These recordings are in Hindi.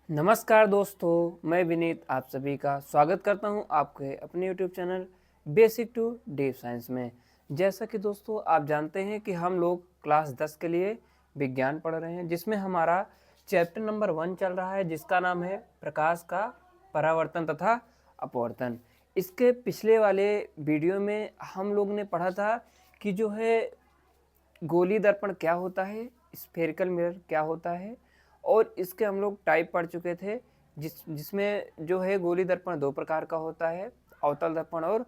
नमस्कार दोस्तों, मैं विनीत आप सभी का स्वागत करता हूं आपके अपने YouTube channel basic to deep science में। जैसा कि दोस्तों आप जानते हैं कि हम लोग क्लास 10 के लिए विज्ञान पढ़ रहे हैं, जिसमें हमारा चैप्टर नंबर 1 चल रहा है, जिसका नाम है प्रकाश का परावर्तन तथा अपवर्तन। इसके पिछले वाले वीडियो में हम लोग ने पढ़ा था कि जो है गोली दर्पण क्या होता है, स्फेरिकल मिरर क्या होता है, और इसके हम लोग टाइप पढ़ चुके थे। जिसमें जो है गोली दर्पण दो प्रकार का होता है, अवतल दर्पण और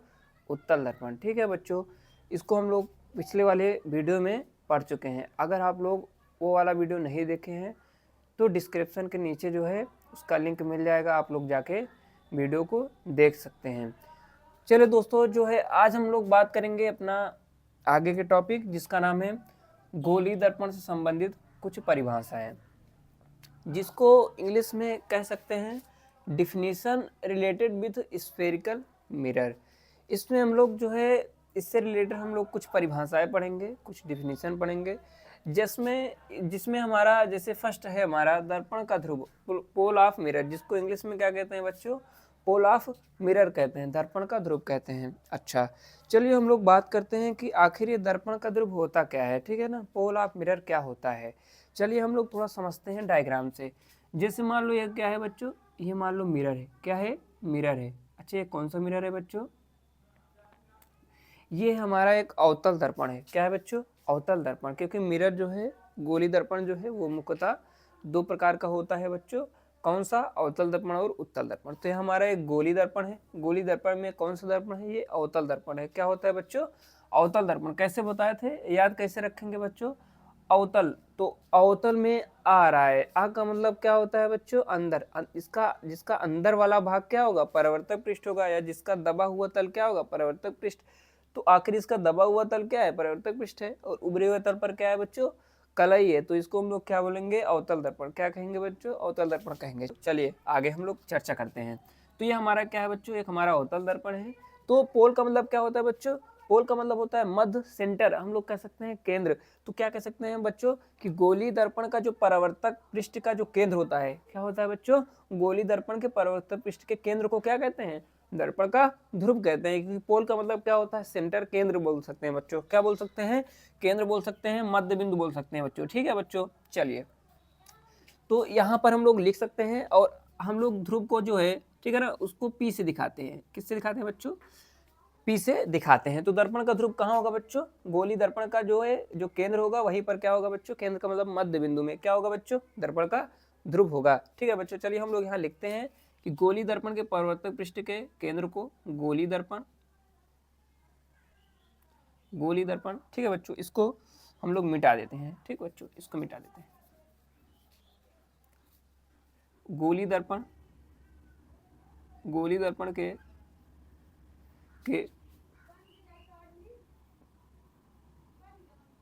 उत्तल दर्पण। ठीक है बच्चों, इसको हम लोग पिछले वाले वीडियो में पढ़ चुके हैं। अगर आप लोग वो वाला वीडियो नहीं देखे हैं तो डिस्क्रिप्शन के नीचे जो है उसका लिंक मिल जाएगा, आप लोग जाके वीडियो को देख सकते हैं। चलो दोस्तों, जो है आज हम लोग बात करेंगे अपना आगे के टॉपिक, जिसका नाम है गोली दर्पण से संबंधित कुछ परिभाषाएं, जिसको इंग्लिश में कह सकते हैं definition related with spherical mirror. इसमें हम लोग जो है इससे रिलेटेड हम लोग कुछ परिभाषाएं पढ़ेंगे, कुछ डिफिनीशन पढ़ेंगे, जिसमें जिसमें हमारा जैसे फर्स्ट है हमारा दर्पण का ध्रुव, पोल ऑफ मिरर, जिसको इंग्लिश में क्या कहते हैं बच्चों, पोल ऑफ मिरर कहते हैं, दर्पण का ध्रुव कहते हैं। अच्छा, चलिए हम लोग बात करते हैं कि आखिर ये दर्पण का ध्रुव होता क्या है। ठीक है ना, पोल ऑफ मिरर क्या होता है। चलिए हम लोग थोड़ा समझते हैं डायग्राम से। जैसे मान लो ये क्या है बच्चों, ये मान लो मिरर है। क्या है? मिरर है। अच्छा, ये कौन सा मिरर है बच्चों? ये हमारा एक अवतल दर्पण है। क्या है बच्चों? अवतल दर्पण। क्योंकि मिरर जो है, गोली दर्पण जो है वो मुख्यतः दो प्रकार का होता है बच्चों। कौन सा? अवतल दर्पण और उत्तल दर्पण। तो ये हमारा एक गोली दर्पण है। गोली दर्पण में कौन सा दर्पण है? ये अवतल दर्पण है। क्या होता है बच्चों? अवतल दर्पण। कैसे बताए थे, याद कैसे रखेंगे बच्चों? अवतल, तो अवतल में आ रहा है, आ का मतलब क्या होता है बच्चों? अंदर। इसका जिसका अंदर वाला भाग क्या होगा? परावर्तक पृष्ठ होगा, या जिसका दबा हुआ तल क्या होगा? परावर्तक पृष्ठ। तो आखिर इसका दबा हुआ तल क्या है? परावर्तक पृष्ठ है। और उभरे हुए तल पर क्या है बच्चों? कलई है। तो इसको हम लोग क्या बोलेंगे? अवतल दर्पण। क्या कहेंगे बच्चों? अवतल दर्पण कहेंगे। चलिए आगे हम लोग चर्चा करते हैं। तो ये हमारा क्या है बच्चों? एक हमारा अवतल दर्पण है। तो पोल का मतलब क्या होता है बच्चों? पोल का मतलब होता है मध्य, सेंटर, हम लोग कह सकते हैं केंद्र। तो क्या कह सकते हैं बच्चों कि गोली दर्पण का जो परावर्तक पृष्ठ का जो केंद्र होता है, क्या होता है बच्चों? गोली दर्पण के परावर्तक पृष्ठ के केंद्र को क्या कहते हैं? दर्पण का ध्रुव कहते हैं। क्योंकि पोल का मतलब क्या होता है? सेंटर, केंद्र बोल सकते हैं बच्चों। क्या बोल सकते हैं? केंद्र बोल सकते हैं, मध्य बिंदु बोल सकते हैं बच्चों। ठीक है बच्चों, चलिए तो यहाँ पर हम लोग लिख सकते हैं, और हम लोग ध्रुव को जो है, ठीक है ना, उसको पी से दिखाते हैं। किससे दिखाते हैं बच्चों? पी से दिखाते हैं। तो दर्पण का ध्रुव कहाँ होगा बच्चों? गोली दर्पण का जो है, जो केंद्र होगा वहीं पर क्या होगा बच्चों? केंद्र का मतलब मध्य बिंदु में क्या होगा बच्चों? दर्पण का ध्रुव होगा। ठीक है बच्चों, चलिए हम लोग यहाँ लिखते हैं कि गोली दर्पण के परावर्तक पृष्ठ के केंद्र को गोली दर्पण, गोली दर्पण। ठीक है बच्चों, इसको हम लोग मिटा देते हैं। ठीक बच्चों, इसको मिटा देते हैं। गोली दर्पण, गोली दर्पण के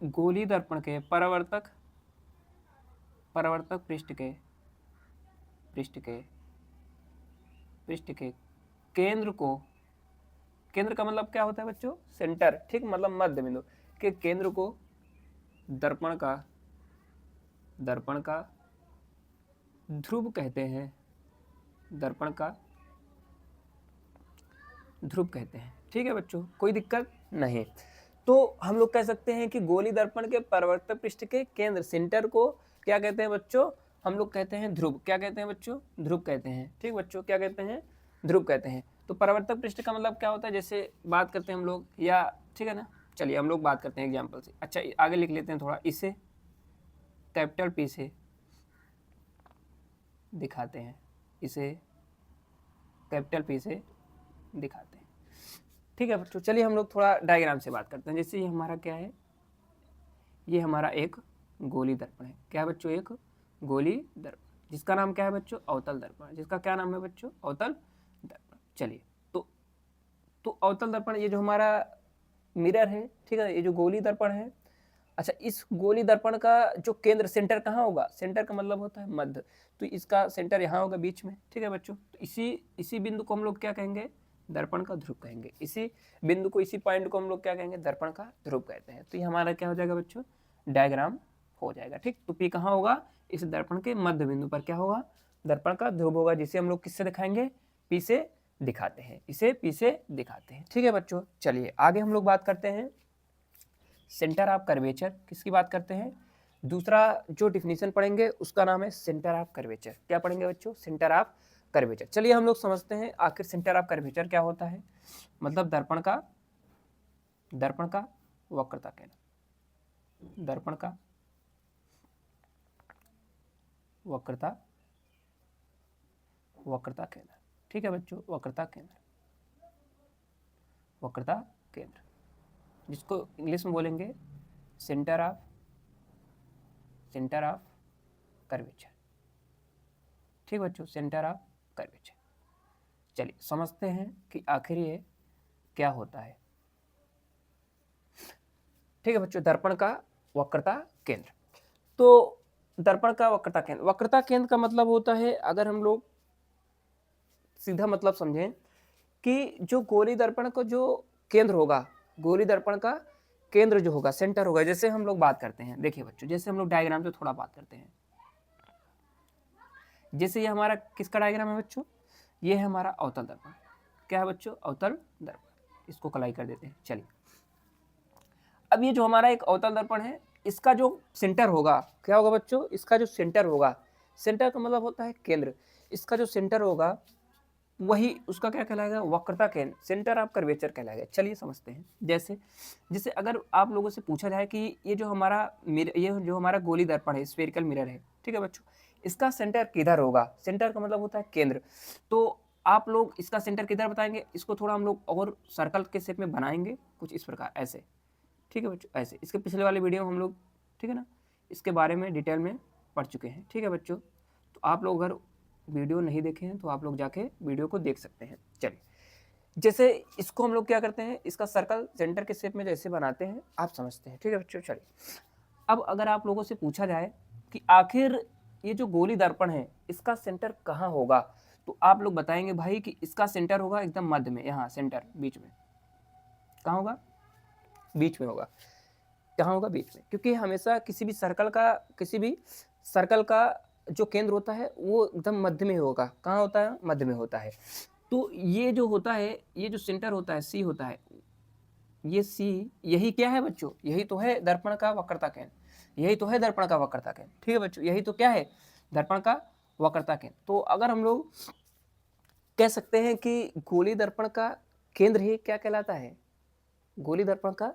गोली दर्पण के परावर्तक, परावर्तक पृष्ठ के पृष्ठ के केंद्र को, केंद्र का मतलब क्या होता है बच्चों? सेंटर। ठीक, मतलब मध्य बिंदु के केंद्र को दर्पण का, दर्पण का ध्रुव कहते हैं। दर्पण का ध्रुव कहते हैं। ठीक है बच्चों, कोई दिक्कत नहीं। तो हम लोग कह सकते हैं कि गोली दर्पण के परावर्तक पृष्ठ के केंद्र, सेंटर को क्या कहते हैं बच्चों? हम लोग कहते हैं ध्रुव। क्या कहते हैं बच्चों? ध्रुव कहते हैं। ठीक बच्चों, क्या कहते हैं? ध्रुव कहते हैं। तो परावर्तक पृष्ठ का मतलब क्या होता है, जैसे बात करते हैं हम लोग, या ठीक है ना, चलिए हम लोग बात करते हैं एग्जाम्पल से। अच्छा, आगे लिख लेते हैं थोड़ा, इसे कैपिटल पी से दिखाते हैं, इसे कैपिटल पी से दिखाते हैं। ठीक है बच्चों, चलिए हम लोग थोड़ा डायग्राम से बात करते हैं। जैसे ये हमारा क्या है, ये हमारा एक गोली दर्पण है। क्या है बच्चों? एक गोली दर्पण, जिसका नाम क्या है बच्चों? अवतल दर्पण। जिसका क्या नाम है बच्चों? अवतल दर्पण। चलिए तो अवतल दर्पण, ये जो हमारा मिरर है, ठीक है, ये जो गोली दर्पण है। अच्छा, इस गोली दर्पण का जो केंद्र, सेंटर कहाँ होगा? सेंटर का मतलब होता है मध्य। तो इसका सेंटर यहाँ होगा बीच में। ठीक है बच्चों, तो इसी बिंदु को हम लोग क्या कहेंगे? दर्पण का ध्रुव कहेंगे। इसी बिंदु को, इसी पॉइंट को हम लोग क्या कहेंगे? दर्पण का ध्रुव कहते हैं। तो ये हमारा क्या हो जाएगा बच्चों? डायग्राम हो जाएगा। ठीक, तो पी कहाँ होगा? इस दर्पण के मध्य बिंदु पर क्या होगा? दर्पण का ध्रुव होगा, जिसे हम लोग किससे दिखाएंगे, P से दिखाते हैं, इसे P से दिखाते हैं। ठीक है बच्चों, चलिए आगे हम लोग बात करते हैं सेंटर ऑफ कर्वेचर। किसकी बात करते हैं, दूसरा जो डिफिनीशन पढ़ेंगे उसका नाम है सेंटर ऑफ कर्वेचर। क्या पढ़ेंगे बच्चों, सेंटर ऑफ कर्वेचर। चलिए हम लोग समझते हैं आखिर सेंटर ऑफ कर्वेचर क्या होता है। मतलब दर्पण का वक्रता केंद्र, दर्पण का वक्रता केंद्र। ठीक है बच्चों, वक्रता केंद्र, जिसको इंग्लिश में बोलेंगे सेंटर ऑफ कर्वेचर। ठीक बच्चों, सेंटर ऑफ कर्वेचर। चलिए समझते हैं कि आखिर ये क्या होता है। ठीक है बच्चों, दर्पण का वक्रता केंद्र। तो दर्पण का वक्रता केंद्र का मतलब होता है, अगर हम लोग सीधा मतलब समझें कि जो गोली दर्पण का जो केंद्र होगा, गोली दर्पण का केंद्र जो होगा, सेंटर होगा, जैसे हम लोग बात करते हैं, देखिए बच्चों, जैसे हम लोग डायग्राम से थोड़ा बात करते हैं। जैसे ये हमारा किसका डायग्राम है बच्चों, ये है हमारा अवतल दर्पण। क्या है बच्चों, अवतल दर्पण। इसको कलाई कर देते हैं। चलिए, अब ये जो हमारा एक अवतल दर्पण है, इसका जो सेंटर होगा, क्या होगा बच्चों, इसका जो सेंटर होगा, सेंटर का मतलब होता है केंद्र, इसका जो सेंटर होगा वही उसका क्या कहलाएगा, वक्रता केंद्र, सेंटर ऑफ कर्वेचर कहलाएगा। चलिए समझते हैं। जैसे अगर आप लोगों से पूछा जाए कि ये जो हमारा गोली दर्पण है, स्फेरिकल मिरर है, ठीक है बच्चों, इसका सेंटर किधर होगा, सेंटर का मतलब होता है केंद्र, तो आप लोग इसका सेंटर किधर बताएंगे, इसको थोड़ा हम लोग और सर्कल के शेप में बनाएंगे, कुछ इस प्रकार ऐसे। ठीक है बच्चों, ऐसे। इसके पिछले वाले वीडियो में हम लोग, ठीक है ना, इसके बारे में डिटेल में पढ़ चुके हैं। ठीक है बच्चों, तो आप लोग अगर वीडियो नहीं देखे हैं तो आप लोग जाके वीडियो को देख सकते हैं। चलिए, जैसे इसको हम लोग क्या करते हैं, इसका सर्कल सेंटर के शेप में जैसे बनाते हैं, आप समझते हैं। ठीक है बच्चों, चलिए अब अगर आप लोगों से पूछा जाए कि आखिर ये जो गोली दर्पण है इसका सेंटर कहाँ होगा, तो आप लोग बताएंगे भाई कि इसका सेंटर होगा एकदम मध्य में, यहाँ सेंटर बीच में। कहाँ होगा, बीच में होगा। कहाँ होगा, बीच में, क्योंकि हमेशा किसी भी सर्कल का जो केंद्र होता है वो एकदम मध्य में होगा। कहाँ होता है, मध्य में होता है। तो ये जो होता है, ये जो सेंटर होता है, सी होता है, ये सी, यही क्या है बच्चों, यही तो है दर्पण का वक्रता केंद्र, यही तो है दर्पण का वक्रता केंद्र। ठीक है बच्चों, यही तो क्या है, दर्पण का वक्रता केंद्र। तो अगर हम लोग कह सकते हैं कि गोली दर्पण का केंद्र ही क्या कहलाता है, गोली दर्पण का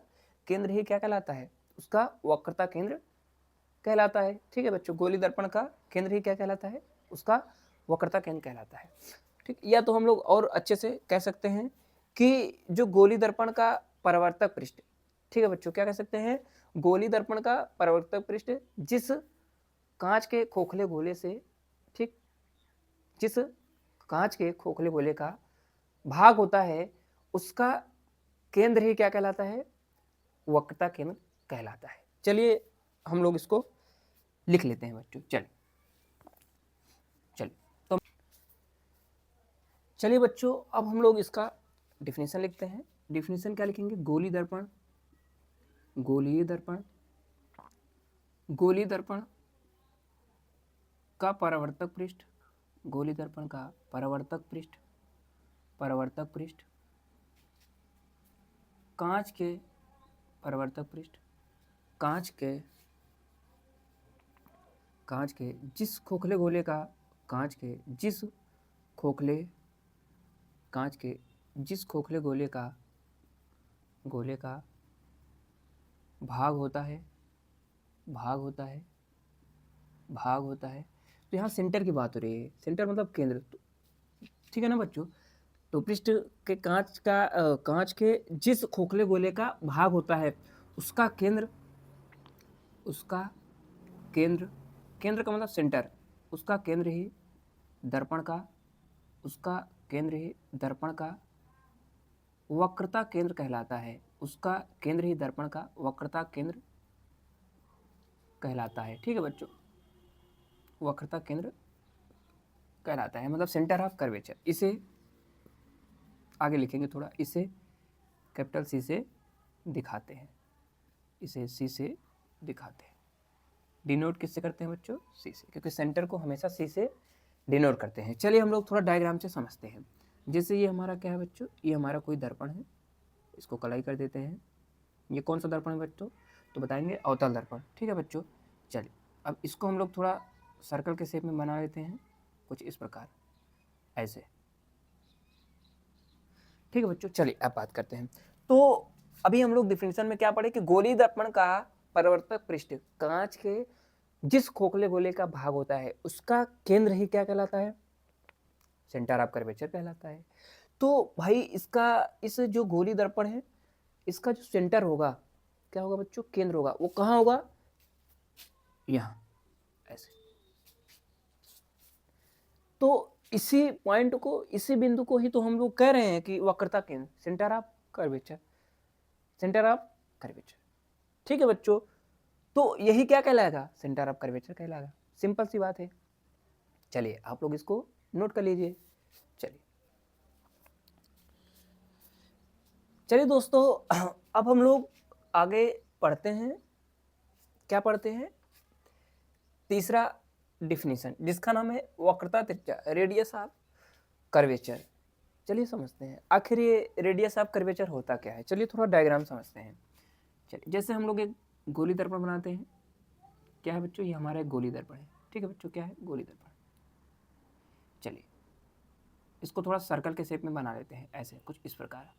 केंद्र ही क्या कहलाता है, उसका वक्रता केंद्र कहलाता है। ठीक है बच्चों, गोली दर्पण का केंद्र ही क्या कहलाता है, उसका वक्रता केंद्र कहलाता है। ठीक, या तो हम लोग और अच्छे से कह सकते हैं कि जो गोली दर्पण का परावर्तक पृष्ठ, ठीक है बच्चों, क्या कह सकते हैं, गोली दर्पण का परावर्तक पृष्ठ जिस कांच के खोखले गोले से, ठीक, जिस कांच के खोखले गोले का भाग होता है, उसका केंद्र ही क्या कहलाता है, वक्रता केंद्र कहलाता है। चलिए हम लोग इसको लिख लेते हैं बच्चों। चलिए बच्चों, अब हम लोग इसका डिफिनेशन लिखते हैं। डिफिनेशन क्या लिखेंगे, गोली दर्पण का परावर्तक पृष्ठ, गोली दर्पण का परावर्तक पृष्ठ कांच के परावर्तक पृष्ठ, कांच के जिस खोखले गोले का, कांच के जिस खोखले गोले का भाग होता है। तो यहाँ सेंटर की बात हो रही है, सेंटर मतलब केंद्र, ठीक है ना बच्चों। तो पृष्ठ के कांच के जिस खोखले गोले का भाग होता है, उसका केंद्र का मतलब सेंटर, उसका केंद्र ही दर्पण का वक्रता केंद्र कहलाता है, उसका केंद्र ही दर्पण का वक्रता केंद्र कहलाता है। ठीक है बच्चों, वक्रता केंद्र कहलाता है, मतलब सेंटर ऑफ कर्वेचर। इसे आगे लिखेंगे थोड़ा, इसे कैपिटल सी से दिखाते हैं, इसे सी से दिखाते हैं। डिनोट किससे करते हैं बच्चों, सी से, क्योंकि सेंटर को हमेशा सी से डिनोट करते हैं। चलिए हम लोग थोड़ा डायग्राम से समझते हैं। जैसे ये हमारा क्या है बच्चों, ये हमारा कोई दर्पण है, इसको कलाई कर देते हैं। ये कौन सा दर्पण है बच्चों, तो बताएंगे अवतल दर्पण। ठीक है बच्चों, चलिए अब इसको हम लोग थोड़ा सर्कल के शेप में बना लेते हैं, कुछ इस प्रकार, ऐसे। ठीक है बच्चों, चलिए अब बात करते हैं। तो अभी हम लोग डिफिनेशन में क्या पढ़े कि गोली दर्पण का परावर्तक पृष्ठ कांच के जिस खोखले गोले का भाग होता है उसका केंद्र ही क्या कहलाता है, सेंटर ऑफ कर्वेचर कहलाता है। तो भाई इसका, इस जो गोली दर्पण है इसका जो सेंटर होगा क्या होगा बच्चों, केंद्र होगा, वो कहाँ होगा, यहाँ, ऐसे। तो इसी पॉइंट को, इसी बिंदु को ही तो हम लोग कह रहे हैं कि वक्रता केंद्र, centre of curvature, centre of curvature. ठीक है बच्चों, तो यही क्या कहलाएगा, सेंटर ऑफ कर्वेचर कहलाएगा। सिंपल सी बात है। चलिए आप लोग इसको नोट कर लीजिए। चलिए चलिए दोस्तों, अब हम लोग आगे पढ़ते हैं। क्या पढ़ते हैं, तीसरा डिफिनीशन जिसका नाम है वक्रता त्रिज्या, रेडियस ऑफ कर्वेचर। चलिए समझते हैं आखिर ये रेडियस ऑफ कर्वेचर होता क्या है। चलिए थोड़ा डायग्राम समझते हैं। चलिए जैसे हम लोग एक गोली दर्पण बनाते हैं, क्या है बच्चों, ये हमारा एक गोली दर्पण है। ठीक है बच्चों, क्या है, गोली दर्पण। चलिए इसको थोड़ा सर्कल के शेप में बना लेते हैं, ऐसे कुछ इस प्रकार,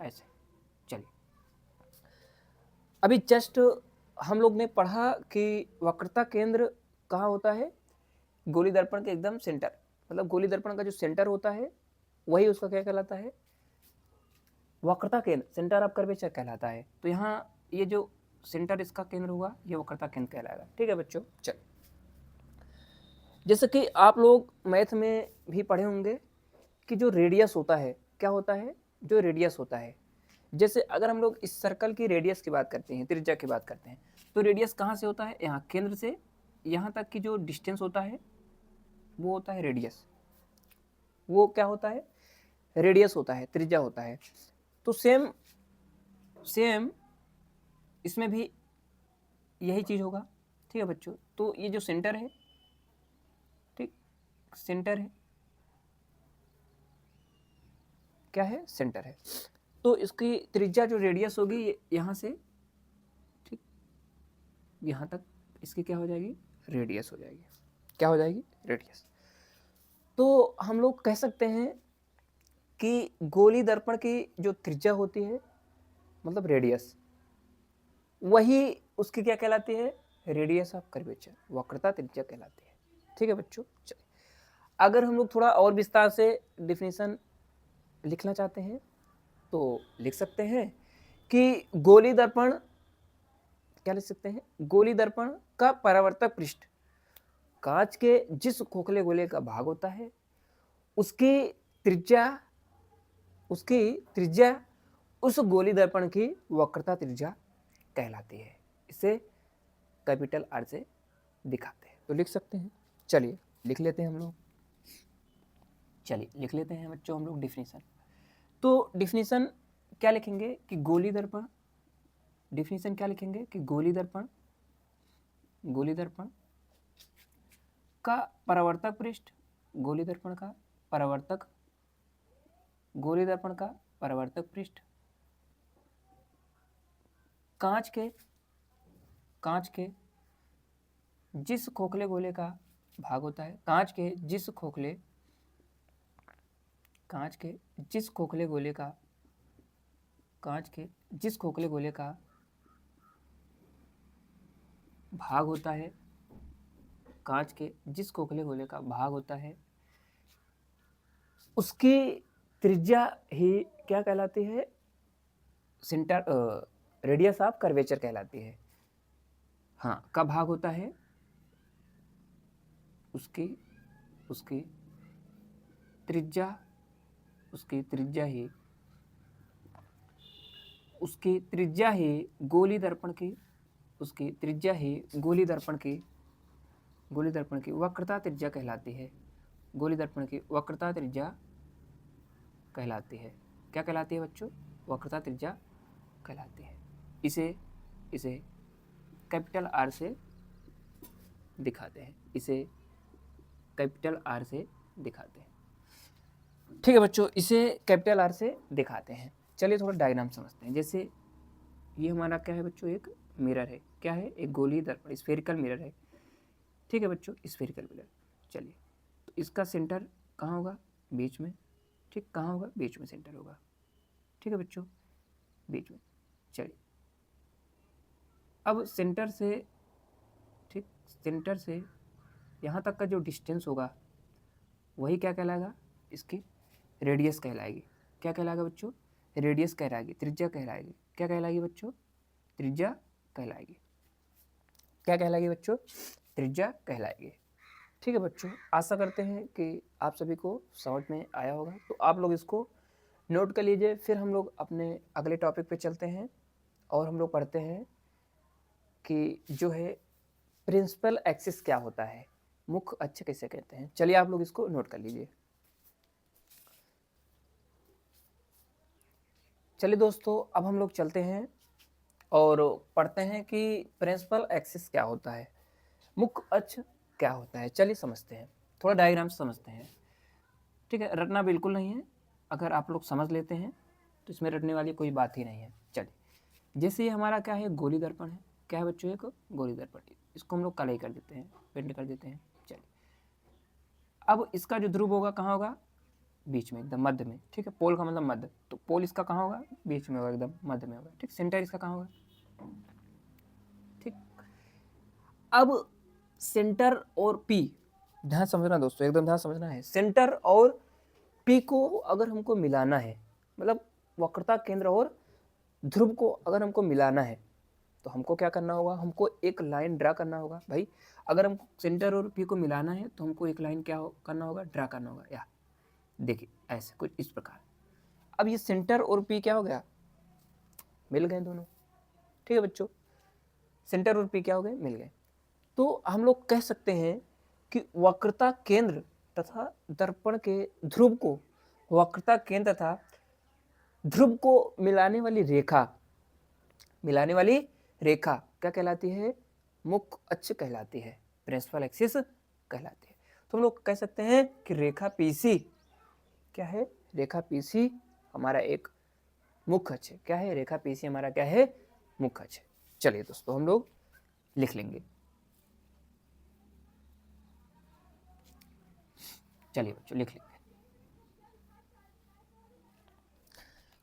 ऐसे। चलिए अभी जस्ट हम लोग ने पढ़ा कि वक्रता केंद्र कहाँ होता है, गोली दर्पण के एकदम सेंटर, मतलब गोली दर्पण का जो सेंटर होता है वही उसका क्या कहलाता है, वक्रता केंद्र, सेंटर ऑफ कर्वेचर कहलाता है। तो यहाँ ये जो सेंटर इसका केंद्र होगा ये वक्रता केंद्र कहलाएगा। ठीक है बच्चों, चल जैसे कि आप लोग मैथ में भी पढ़े होंगे कि जो रेडियस होता है, क्या होता है, जो रेडियस होता है, जैसे अगर हम लोग इस सर्कल की रेडियस की बात करते हैं, त्रिज्या की बात करते हैं, तो रेडियस कहाँ से होता है, यहाँ केंद्र से यहाँ तक की जो डिस्टेंस होता है वो होता है रेडियस। वो क्या होता है, रेडियस होता है, त्रिज्या होता है। तो सेम इसमें भी यही चीज होगा। ठीक है बच्चों, तो ये जो सेंटर है, ठीक, सेंटर है, क्या है, सेंटर है। तो इसकी त्रिज्या जो रेडियस होगी यहाँ से, ठीक, यहाँ तक इसकी क्या हो जाएगी, रेडियस हो जाएगी। क्या हो जाएगी, रेडियस। तो हम लोग कह सकते हैं कि गोली दर्पण की जो त्रिज्या होती है, मतलब रेडियस, वही उसकी क्या कहलाती है, रेडियस ऑफ कर्वेचर, वक्रता त्रिज्या कहलाती है। ठीक है बच्चों, चलिए अगर हम लोग थोड़ा और विस्तार से डिफिनीशन लिखना चाहते हैं तो लिख सकते हैं कि गोली दर्पण, क्या लिख सकते हैं, गोली दर्पण का परावर्तक पृष्ठ कांच के जिस खोखले गोले का भाग होता है उसकी त्रिज्या, उस गोली दर्पण की वक्रता त्रिज्या कहलाती है। इसे कैपिटल आर से दिखाते हैं, तो लिख सकते हैं। चलिए लिख लेते हैं हम लोग, चलिए लिख लेते हैं बच्चों हम लोग डिफिनीशन। तो डिफिनीशन क्या लिखेंगे कि गोली दर्पण, डिफिनीशन क्या लिखेंगे कि गोली दर्पण का परावर्तक पृष्ठ, गोली दर्पण का परावर्तक पृष्ठ कांच के जिस खोखले गोले का भाग होता है, कांच के जिस खोखले गोले का भाग होता है, कांच के जिस खोखले गोले का भाग होता है उसकी त्रिज्या ही क्या कहलाती है, सेंटर, रेडियस ऑफ कर्वेचर कहलाती है। हाँ, का भाग होता है उसकी त्रिज्या ही गोली दर्पण की वक्रता त्रिज्या कहलाती है। गोली दर्पण की वक्रता त्रिज्या कहलाती है। क्या कहलाती है बच्चों, वक्रता त्रिज्या कहलाती है। इसे कैपिटल आर से दिखाते हैं, इसे कैपिटल आर से दिखाते हैं। ठीक है बच्चों, इसे कैपिटल आर से दिखाते हैं। चलिए थोड़ा डायग्राम समझते हैं। जैसे ये हमारा क्या है बच्चों, एक मिरर है। क्या है? एक गोली दर्पण, स्फेरिकल मिरर है। ठीक है बच्चों, स्फेरिकल मिरर। चलिए, तो इसका सेंटर कहाँ होगा? बीच में। ठीक, कहाँ होगा? बीच में सेंटर होगा। ठीक है बच्चों, बीच में। चलिए, अब सेंटर से, ठीक, सेंटर से यहाँ तक का जो डिस्टेंस होगा वही क्या कहलाएगा? इसकी रेडियस कहलाएगी। क्या कहलाएगा बच्चों? रेडियस कहलाएगी, त्रिज्या कहलाएगी। क्या कहलाएगी बच्चों? त्रिज्या कहलाएगी। क्या कहलाएगी बच्चों? त्रिज्या कहलाएगी। ठीक है बच्चों, आशा करते हैं कि आप सभी को समझ में आया होगा। तो आप लोग इसको नोट कर लीजिए। फिर हम लोग अपने अगले टॉपिक पे चलते हैं और हम लोग पढ़ते हैं कि जो है प्रिंसिपल एक्सिस क्या होता है, मुख्य अक्ष कैसे कहते हैं। चलिए आप लोग इसको नोट कर लीजिए। चलिए दोस्तों, अब हम लोग चलते हैं और पढ़ते हैं कि प्रिंसिपल एक्सिस क्या होता है, मुख्य अक्ष क्या होता है। चलिए समझते हैं, थोड़ा डायग्राम समझते हैं। ठीक है, रटना बिल्कुल नहीं है। अगर आप लोग समझ लेते हैं तो इसमें रटने वाली कोई बात ही नहीं है। चलिए, जैसे ये हमारा क्या है, गोली दर्पण है। क्या है बच्चों? एक गोली दर्पण। इसको हम लोग काला ही कर देते हैं, पेंट कर देते हैं। चलिए, अब इसका जो ध्रुव होगा कहाँ होगा? बीच में, एकदम मध्य में। ठीक है, पोल का मतलब मध्य, तो पोल इसका कहाँ होगा? बीच में होगा, एकदम मध्य में होगा। ठीक, सेंटर इसका कहाँ होगा? ठीक, अब सेंटर और पी, ध्यान समझना दोस्तों, एकदम ध्यान समझना है। सेंटर और पी को अगर हमको मिलाना है, मतलब वक्रता केंद्र और ध्रुव को अगर हमको मिलाना है, तो हमको क्या करना होगा? हमको एक लाइन ड्रा करना होगा भाई। अगर हमको सेंटर और पी को मिलाना है तो हमको एक लाइन क्या करना होगा? ड्रा करना होगा। या देखिए ऐसे कुछ इस प्रकार। अब ये सेंटर और पी क्या हो गया? मिल गए दोनों। ठीक है बच्चों, सेंटर और पी क्या हो गए? मिल गए। तो हम लोग कह सकते हैं कि वक्रता केंद्र तथा दर्पण के ध्रुव को, वक्रता केंद्र तथा ध्रुव को मिलाने वाली रेखा, मिलाने वाली रेखा क्या कहलाती है? मुख्य अक्ष कहलाती है, प्रिंसिपल एक्सिस कहलाती है। तो हम लोग कह सकते हैं कि रेखा पीसी क्या है? रेखा पीसी हमारा एक मुख्य अक्ष है। क्या है? रेखा पीसी हमारा क्या है? मुख्य अक्ष है। चलिए दोस्तों, हम लोग लिख लेंगे। चलिए बच्चों, लिख लेंगे।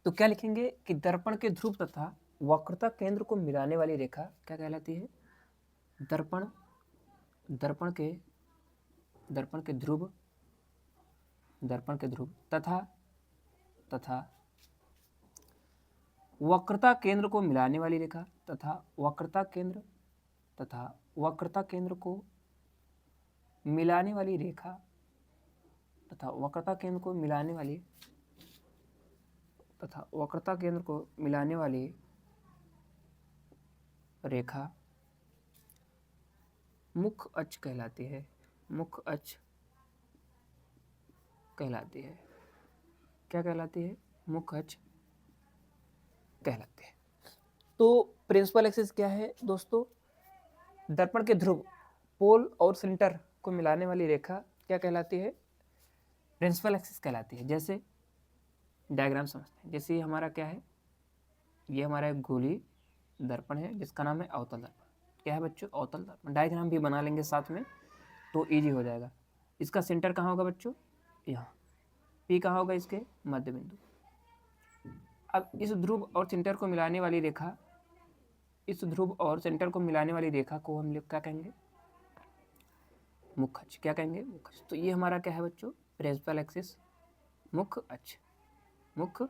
तो क्या लिखेंगे कि दर्पण के ध्रुव तथा वक्रता केंद्र को मिलाने वाली रेखा क्या कहलाती है? दर्पण, दर्पण के ध्रुव, दर्पण के ध्रुव तथा वक्रता केंद्र को मिलाने वाली रेखा तथा वक्रता केंद्र को मिलाने वाली रेखा तथा वक्रता केंद्र को मिलाने वाली रेखा मुख्य अक्ष कहलाती है। मुख्य अक्ष कहलाती है। क्या कहलाती है? मुख्य अक्ष कहलाती है। तो प्रिंसिपल एक्सिस क्या है दोस्तों? दर्पण के ध्रुव, पोल और सेंटर को मिलाने वाली रेखा क्या कहलाती है? प्रिंसिपल एक्सिस कहलाती है। जैसे डायग्राम समझते हैं। जैसे हमारा क्या है, ये हमारा एक गोली दर्पण है जिसका नाम है अवतल दर्पण। क्या है बच्चों? अवतल दर्पण। डायग्राम भी बना लेंगे साथ में तो इजी हो जाएगा। इसका सेंटर कहाँ होगा बच्चों? यहाँ। पी कहाँ होगा? इसके मध्य बिंदु। अब इस ध्रुव और सेंटर को मिलाने वाली रेखा, इस ध्रुव और सेंटर को मिलाने वाली रेखा को हम लोग क्या कहेंगे? मुख्य अक्ष। क्या कहेंगे? मुख्य अक्ष। तो ये हमारा क्या है बच्चों? प्रिंसिपल एक्सिस, मुख्य अक्ष, मुख्य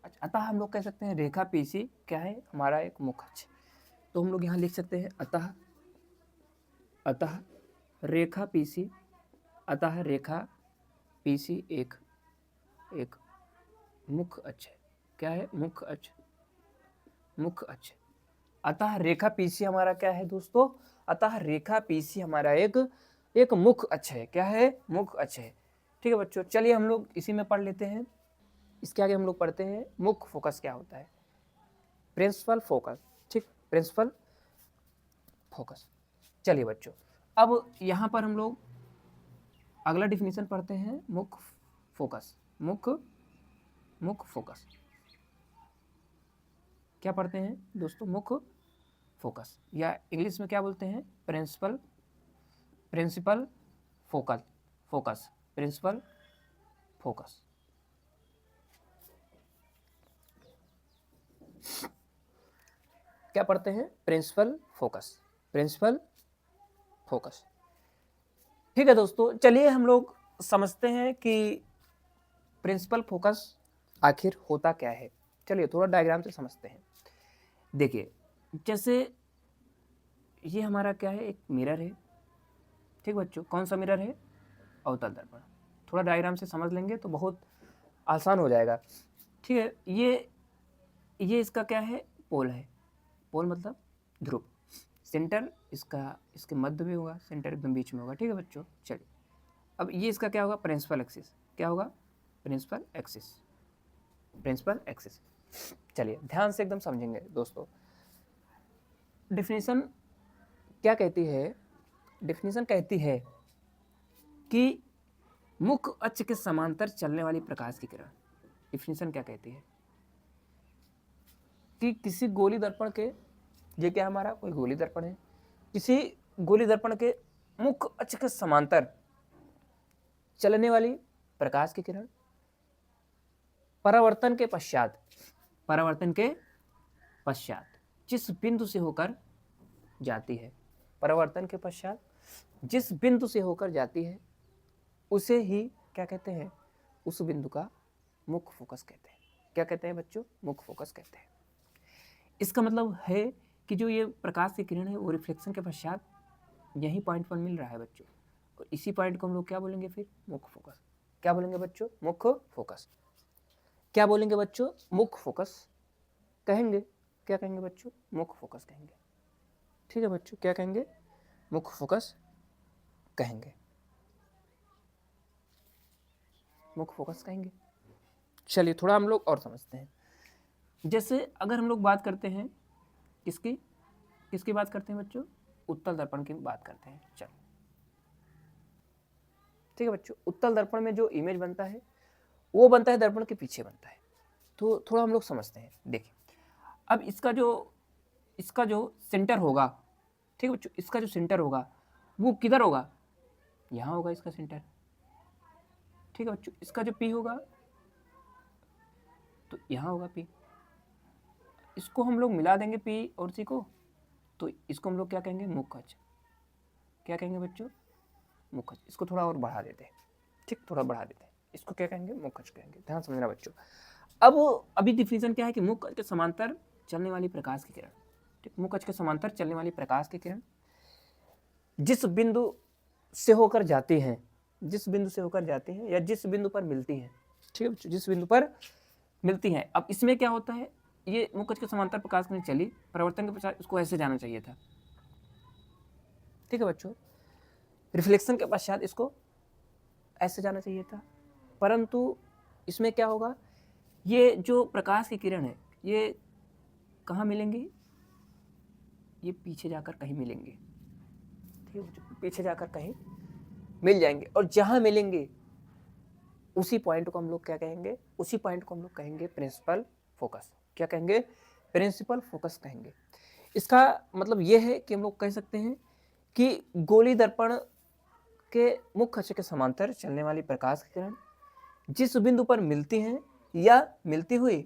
अक्ष। अतः हम लोग कह सकते हैं रेखा पीसी क्या है? हमारा एक मुख्य अक्ष। तो हम लोग यहाँ लिख सकते हैं अतः रेखा पीसी, अतः रेखा पीसी एक मुख्य अक्ष है। क्या है? मुख्य अक्ष, मुख्य अक्ष। अतः रेखा पीसी हमारा क्या है दोस्तों? अतः रेखा पीसी हमारा एक मुख्य अक्ष है। क्या है? मुख्य अक्ष है। ठीक है बच्चों, चलिए हम लोग इसी में पढ़ लेते हैं। इसके आगे हम लोग पढ़ते हैं मुख्य फोकस क्या होता है, प्रिंसिपल फोकस। ठीक, प्रिंसिपल फोकस। चलिए बच्चों, अब यहाँ पर हम लोग अगला डिफिनीशन पढ़ते हैं मुख्य फोकस। मुख्य फोकस क्या पढ़ते हैं दोस्तों? मुख्य फोकस, या इंग्लिश में क्या बोलते हैं? Principal focus. Principal focus. क्या पढ़ते हैं? Principal focus. ठीक है दोस्तों, चलिए हम लोग समझते हैं कि प्रिंसिपल फोकस आखिर होता क्या है। चलिए थोड़ा डायग्राम से समझते हैं। देखिए, जैसे ये हमारा क्या है? एक मिरर है। ठीक बच्चों, कौन सा मिरर है? अवतल दर्पण। थोड़ा डायग्राम से समझ लेंगे तो बहुत आसान हो जाएगा। ठीक है, ये इसका क्या है? पोल है। पोल मतलब ध्रुव। सेंटर इसके मध्य में होगा, सेंटर एकदम बीच में होगा। ठीक है बच्चों, चलिए अब ये इसका क्या होगा? Principal axis. क्या होगा? Principal axis. चलिए ध्यान से एकदम समझेंगे दोस्तों। डिफिनीशन क्या कहती है? डिफिनीशन कहती है कि मुख्य अक्ष के समांतर चलने वाली प्रकाश की किरण। डिफिनीशन क्या कहती है? कि किसी गोली दर्पण के, ये क्या हमारा कोई गोली दर्पण है, किसी गोली दर्पण के मुख्य अक्ष के समांतर चलने वाली प्रकाश की किरण परावर्तन के पश्चात जिस बिंदु से होकर जाती है, परावर्तन के पश्चात जिस बिंदु से होकर जाती है उसे ही क्या कहते हैं? उस बिंदु का मुख्य फोकस कहते हैं। क्या कहते हैं बच्चों? मुख्य फोकस कहते हैं। इसका मतलब है कि जो ये प्रकाश की किरण है वो रिफ्लेक्शन के पश्चात यही पॉइंट पर मिल रहा है बच्चों, और इसी पॉइंट को हम लोग क्या बोलेंगे फिर? मुख्य फोकस। क्या बोलेंगे बच्चों? मुख्य फोकस। क्या बोलेंगे बच्चों? मुख्य फोकस कहेंगे। क्या कहेंगे बच्चों? मुख्य फोकस कहेंगे। ठीक है बच्चों, क्या कहेंगे? मुख्य फोकस कहेंगे। मुख्य फोकस कहेंगे। चलिए थोड़ा हम लोग और समझते हैं। जैसे अगर हम लोग बात करते हैं किसकी बात करते हैं बच्चों? उत्तल दर्पण की बात करते हैं। चलो ठीक है बच्चों, उत्तल दर्पण में जो इमेज बनता है वो बनता है दर्पण के पीछे बनता है। तो थोड़ा हम लोग समझते हैं। देखिए, अब इसका जो सेंटर होगा, ठीक है बच्चों, इसका जो सेंटर होगा वो किधर होगा? यहाँ होगा इसका सेंटर। ठीक है बच्चों, इसका जो पी होगा तो यहाँ होगा पी। इसको हम लोग मिला देंगे पी और सी को, तो इसको हम लोग क्या कहेंगे? मुख्य अक्ष। क्या कहेंगे बच्चों? मुख्य अक्ष। इसको थोड़ा और बढ़ा देते हैं। ठीक, थोड़ा बढ़ा देते हैं। इसको क्या कहेंगे? मुख्य अक्ष कहेंगे। ध्यान समझना बच्चों। अब अभी डिफिनीशन क्या है कि मुख्य अक्ष के समांतर चलने वाली प्रकाश की किरण। ठीक, मुख्य अक्ष के समांतर चलने वाली प्रकाश की किरण जिस बिंदु से होकर जाती हैं या जिस बिंदु पर मिलती हैं। ठीक है, जिस बिंदु पर मिलती हैं। अब इसमें क्या होता है? ये मुख्य अक्ष के समांतर प्रकाश की चली, परावर्तन के पश्चात इसको ऐसे जाना चाहिए था। ठीक है बच्चों, रिफ्लेक्शन के पश्चात इसको ऐसे जाना चाहिए था, परंतु इसमें क्या होगा? ये जो प्रकाश की किरण है ये कहाँ मिलेंगी? ये पीछे जाकर कहीं मिलेंगे। ठीक है, पीछे जाकर कहीं मिल जाएंगे, और जहां मिलेंगे उसी पॉइंट को हम लोग क्या कहेंगे? उसी पॉइंट को हम लोग कहेंगे प्रिंसिपल फोकस। क्या कहेंगे? प्रिंसिपल फोकस कहेंगे। इसका मतलब यह है कि हम लोग कह सकते हैं कि गोली दर्पण के मुख्य अक्ष के समांतर चलने वाली प्रकाश की किरण जिस बिंदु पर मिलती हैं या मिलती हुई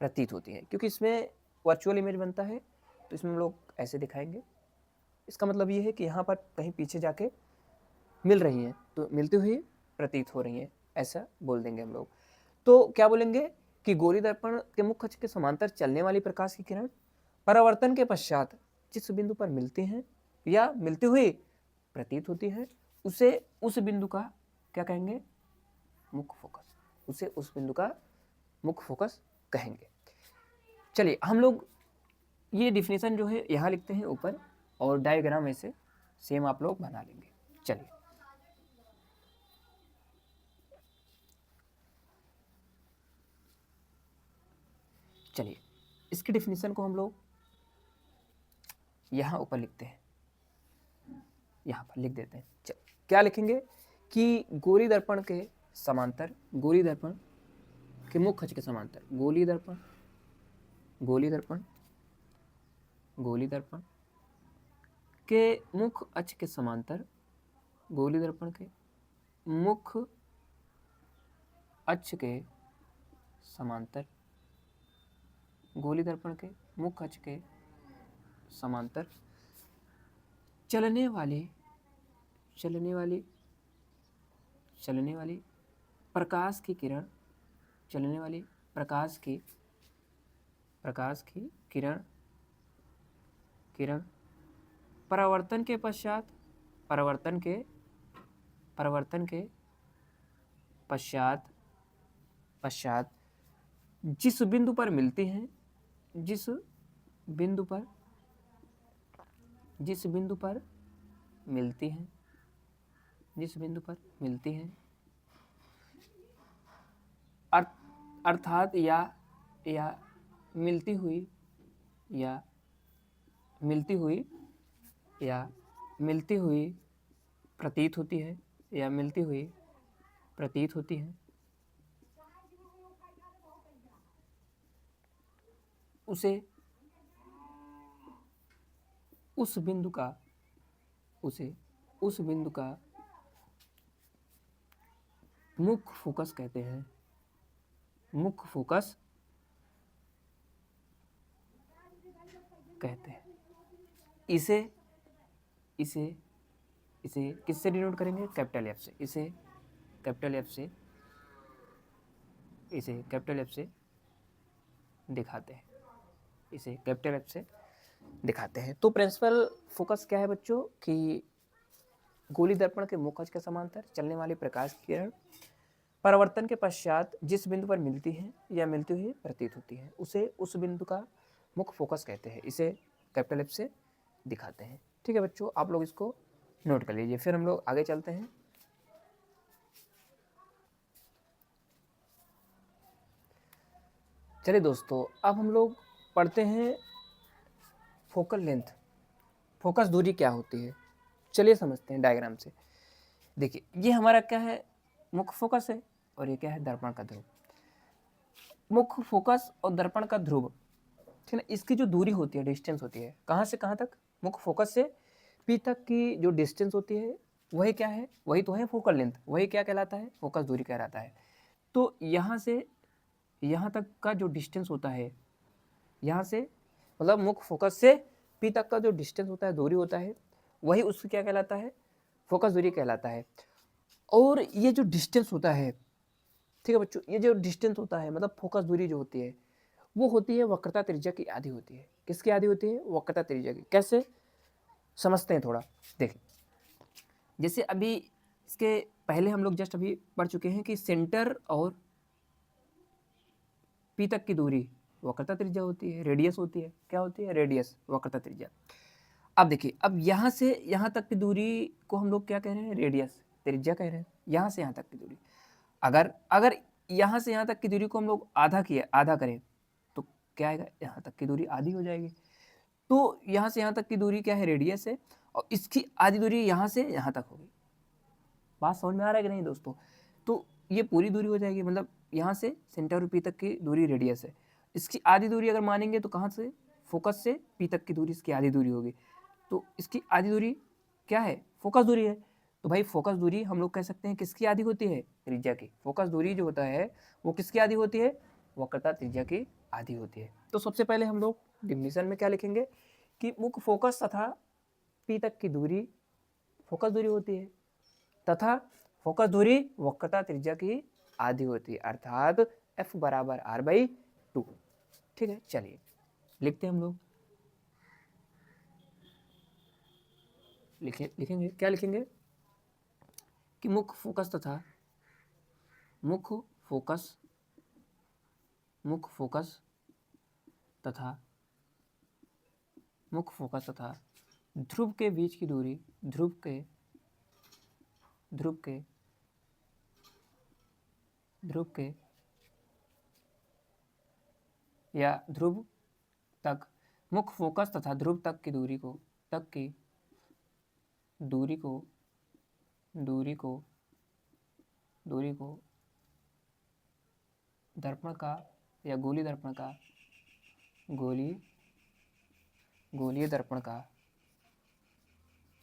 प्रतीत होती है, क्योंकि इसमें वर्चुअल इमेज बनता है तो इसमें हम लोग ऐसे दिखाएंगे। इसका मतलब ये है कि यहाँ पर कहीं पीछे जाके मिल रही हैं तो मिलती हुई प्रतीत हो रही हैं, ऐसा बोल देंगे हम लोग। तो क्या बोलेंगे कि गोली दर्पण के मुख्य अक्ष के समांतर चलने वाली प्रकाश की किरण परावर्तन के पश्चात जिस बिंदु पर मिलती हैं या मिलती हुई प्रतीत होती है उसे उस बिंदु का क्या कहेंगे? मुख्य फोकस। उसे उस बिंदु का मुख्य फोकस कहेंगे। चलिए हम लोग ये डिफिनेशन जो है यहाँ लिखते हैं ऊपर, और डायग्राम ऐसे सेम आप लोग बना लेंगे। चलिए इसकी डिफिनेशन को हम लोग यहाँ ऊपर लिखते हैं, यहाँ पर लिख देते हैं। चलिए क्या लिखेंगे? कि गोली दर्पण के समांतर, गोली दर्पण के मुख्य अक्ष के समांतर, गोली दर्पण, गोली दर्पण, गोली दर्पण के मुख्य अक्ष के समांतर, गोली दर्पण के मुख्य अक्ष के समांतर, गोली दर्पण के मुख्य अक्ष के समांतर चलने वाली प्रकाश की किरण, चलने वाली प्रकाश की किरण परावर्तन के पश्चात, जिस बिंदु पर मिलती हैं, जिस बिंदु पर मिलती हैं अर्थात या मिलती हुई प्रतीत होती है, उसे उस बिंदु का मुख्य फोकस कहते हैं, मुख्य फोकस कहते हैं। इसे किससे डिनोट करेंगे? कैपिटल एफ से। इसे कैपिटल एफ से दिखाते हैं, इसे कैपिटल एफ से दिखाते हैं। तो प्रिंसिपल फोकस क्या है बच्चों? कि गोली दर्पण के मुख्य अक्ष के समांतर चलने वाली प्रकाश की किरण परावर्तन के पश्चात जिस बिंदु पर मिलती है या मिलती हुई प्रतीत होती है, उसे उस बिंदु का मुख्य फोकस कहते हैं। इसे कैपिटल एफ से दिखाते हैं। ठीक है बच्चों, आप लोग इसको नोट कर लीजिए। फिर हम लोग आगे चलते हैं। चलिए दोस्तों, अब हम लोग पढ़ते हैं फोकल लेंथ, फोकस दूरी क्या होती है। चलिए समझते हैं डायग्राम से। देखिए, ये हमारा क्या है? मुख्य फोकस है, और ये क्या है? दर्पण का ध्रुव। मुख्य फोकस और दर्पण का ध्रुव, ठीक है ना, इसकी जो दूरी होती है, डिस्टेंस होती है, कहाँ से कहाँ तक? मुख्य फोकस से पी तक की जो डिस्टेंस होती है, वही क्या है? वही तो है फोकल लेंथ। वही क्या कहलाता है? फोकस दूरी कहलाता है। तो यहाँ से यहाँ तक का जो डिस्टेंस होता है, यहाँ से मतलब मुख्य फोकस से पी तक का जो डिस्टेंस होता है, दूरी होता है, वही उसकी क्या कहलाता है? फोकस दूरी कहलाता है। और ये जो डिस्टेंस होता है, ठीक है बच्चों, ये जो डिस्टेंस होता है मतलब फोकस दूरी जो होती है, वो होती है वक्रता त्रिज्या की आधी होती है। किसकी आधी होती है? वक्रता त्रिज्या की। कैसे समझते हैं थोड़ा। देखिए, जैसे अभी इसके पहले हम लोग जस्ट अभी पढ़ चुके हैं कि सेंटर और पी तक की दूरी वक्रता त्रिज्या होती है, रेडियस होती है। क्या होती है? रेडियस, वक्रता त्रिज्या। अब देखिए, अब यहाँ से यहाँ तक की दूरी को हम लोग क्या कह रहे हैं? रेडियस, त्रिज्या कह रहे हैं। यहाँ से यहाँ तक की दूरी, अगर यहाँ से यहाँ तक की दूरी को हम लोग आधा करें तो क्या आएगा? यहाँ तक की दूरी आधी हो जाएगी। तो यहाँ से यहाँ तक की दूरी क्या है? रेडियस है, और इसकी आधी दूरी यहाँ से यहाँ तक होगी। बात समझ में आ रहा है कि नहीं दोस्तों? तो ये पूरी दूरी हो जाएगी, मतलब यहाँ से सेंटर और पी तक की दूरी रेडियस है। इसकी आधी दूरी अगर मानेंगे तो कहाँ से? फोकस से पी तक की दूरी इसकी आधी दूरी होगी। तो इसकी आधी दूरी क्या है? फोकस दूरी है। तो भाई फोकस दूरी हम लोग कह सकते हैं किसकी आधी होती है? त्रिज्या की। फोकस दूरी जो होता है वो किसकी आधी होती है? वक्रता त्रिज्या की आधी होती है। तो सबसे पहले हम लोग डिफिनीशन में क्या लिखेंगे कि मुख्य फोकस तथा पी तक की दूरी फोकस दूरी होती है, तथा फोकस दूरी वक्रता त्रिज्या की आधी होती है, अर्थात F बराबर R/2। ठीक है, चलिए लिखते हैं हम लोग। लिखेंगे क्या? लिखेंगे कि मुख्य फोकस तथा ध्रुव के बीच की दूरी, ध्रुव के या ध्रुव तक, मुख्य फोकस तथा ध्रुव तक की दूरी को दूरी को दर्पण का या गोलीय दर्पण का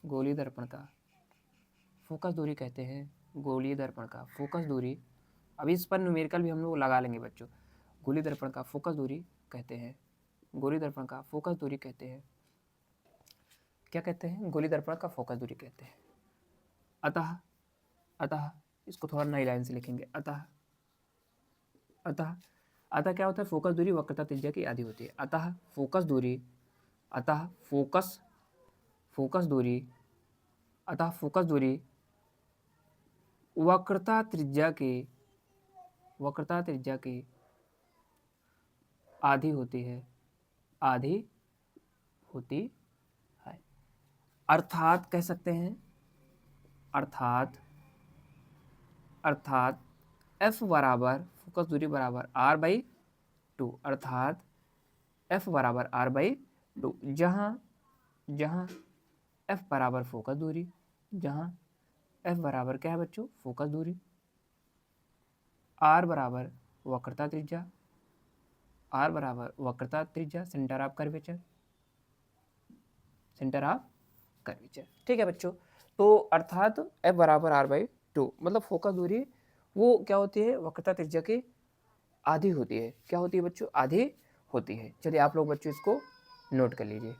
गोलीय दर्पण का फोकस दूरी कहते हैं। गोलीय दर्पण का फोकस दूरी, अभी इस पर न्यूमेरिकल भी हम लोग लगा लेंगे बच्चों। गोलीय दर्पण का फोकस दूरी कहते हैं, गोलीय दर्पण का फोकस दूरी कहते हैं। क्या कहते हैं? गोलीय दर्पण का फोकस दूरी कहते हैं। अतः इसको थोड़ा नई लाइन से लिखेंगे। अतः क्या होता है? फोकस दूरी वक्रता त्रिज्या की आधी होती है। अतः फोकस दूरी वक्रता त्रिज्या की आधी होती है। अर्थात कह सकते हैं, अर्थात F बराबर फोकस दूरी बराबर R/2, अर्थात F बराबर R/2, जहाँ F बराबर फोकस दूरी, जहाँ F बराबर क्या है बच्चों? फोकस दूरी, R बराबर वक्रता त्रिज्या, सेंटर ऑफ कर्वेचर। ठीक है बच्चों, तो अर्थात F बराबर R/2, मतलब फोकस दूरी वो क्या होती है? वक्रता त्रिज्या की आधी होती है। क्या होती है बच्चों? आधी होती है। चलिए आप लोग बच्चों इसको नोट कर लीजिए।